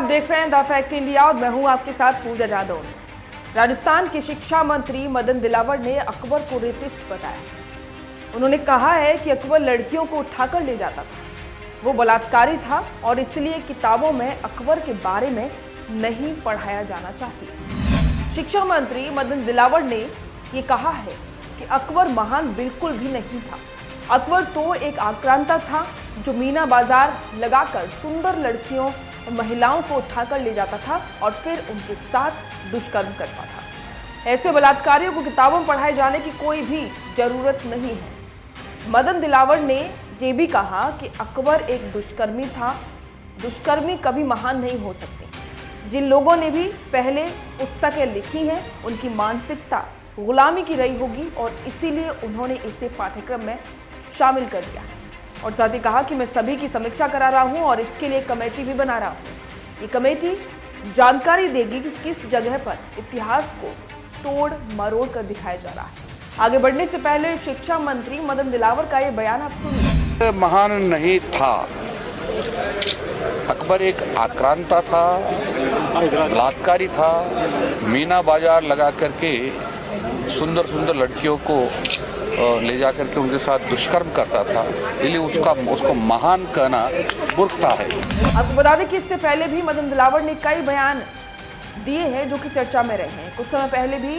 आप देख रहे हैं द फैक्ट इंडिया और मैं हूं आपके साथ पूजा जादव। राजस्थान के शिक्षा मंत्री मदन दिलावर ने अकबर को रेपिस्ट बताया। उन्होंने कहा है कि अकबर लड़कियों को उठाकर ले जाता था, वो बलात्कारी था और इसलिए किताबों में अकबर के बारे में नहीं पढ़ाया जाना चाहिए। शिक्षा मंत्री मदन दिलावर ने ये कहा है कि अकबर महान बिल्कुल भी नहीं था। अकबर तो एक आक्रांता था जो मीना बाजार लगाकर सुंदर लड़कियों और महिलाओं को उठाकर ले जाता था और फिर उनके साथ दुष्कर्म करता था। ऐसे बलात्कारियों को किताबों में पढ़ाए जाने की कोई भी जरूरत नहीं है। मदन दिलावर ने यह भी कहा कि अकबर एक दुष्कर्मी था। दुष्कर्मी कभी महान नहीं हो सकते। जिन लोगों ने भी पहले पुस्तकें लिखी हैं उनकी मानसिकता गुलामी की रही होगी और इसीलिए उन्होंने इसे पाठ्यक्रम में शामिल कर दिया। और साथ ही कहा कि मैं सभी की समीक्षा करा रहा हूं और इसके लिए कमेटी भी बना रहा हूं। ये कमेटी जानकारी देगी कि किस जगह पर इतिहास को तोड़ मरोड़ कर दिखाया जा रहा है। आगे बढ़ने से पहले शिक्षा मंत्री मदन दिलावर का ये बयान आप सुनिए। महान नहीं था, अकबर एक आक्रांता था, बलात्कारी था, मीना बाजार लगा करके सुंदर सुंदर लड़कियों को ले जा करके उनके साथ दुष्कर्म करता था, इसलिए उसको महान कहना मूर्खता है। आपको बता दें कि इससे पहले भी मदन दिलावर ने कई बयान दिए हैं जो कि चर्चा में रहे हैं। कुछ समय पहले भी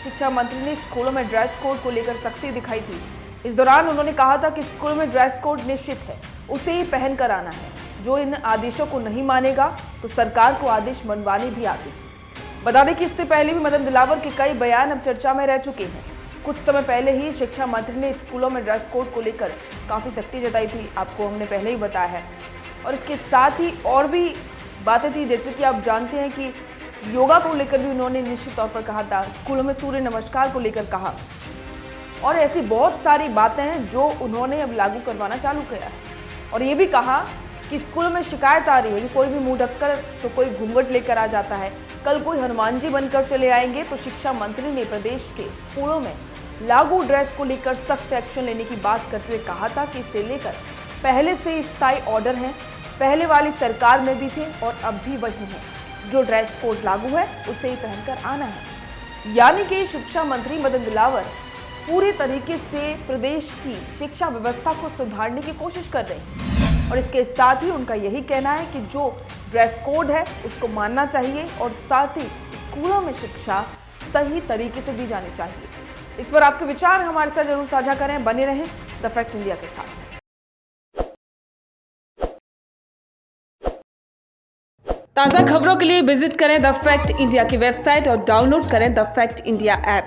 शिक्षा मंत्री ने स्कूलों में ड्रेस कोड को लेकर सख्ती दिखाई थी। इस दौरान उन्होंने कहा था कि स्कूलों में ड्रेस कोड निश्चित है, उसे ही पहन कर आना है। जो इन आदेशों को नहीं मानेगा तो सरकार को आदेश मनवाने भी आते। बता दें कि इससे पहले भी मदन दिलावर के कई बयान अब चर्चा में रह चुके हैं। कुछ समय पहले ही शिक्षा मंत्री ने स्कूलों में ड्रेस कोड को लेकर काफ़ी सख्ती जताई थी, आपको हमने पहले ही बताया है। और इसके साथ ही और भी बातें थी, जैसे कि आप जानते हैं कि योगा को लेकर भी उन्होंने निश्चित तौर पर कहा था, स्कूलों में सूर्य नमस्कार को लेकर कहा और ऐसी बहुत सारी बातें हैं जो उन्होंने अब लागू करवाना चालू किया है। और ये भी कहा कि स्कूलों में शिकायत आ रही है कि कोई भी मुंह ढककर तो कोई घूंघट लेकर आ जाता है, कल कोई हनुमान जी बनकर चले आएंगे। तो शिक्षा मंत्री ने प्रदेश के स्कूलों में लागू ड्रेस को लेकर सख्त एक्शन लेने की बात करते हुए कहा था कि इसे लेकर पहले से स्थायी ऑर्डर हैं, पहले वाली सरकार में भी थे और अब भी वही है। जो ड्रेस कोड लागू है उसे ही पहनकर आना है। यानी कि शिक्षा मंत्री मदन दिलावर पूरी तरीके से प्रदेश की शिक्षा व्यवस्था को सुधारने की कोशिश कर रहे हैं और इसके साथ ही उनका यही कहना है कि जो ड्रेस कोड है उसको मानना चाहिए और साथ ही स्कूलों में शिक्षा सही तरीके से दी जानी चाहिए। इस पर आपके विचार हमारे साथ जरूर साझा करें। बने रहें द फैक्ट इंडिया के साथ। ताज़ा खबरों के लिए विजिट करें द फैक्ट इंडिया की वेबसाइट और डाउनलोड करें द फैक्ट इंडिया ऐप।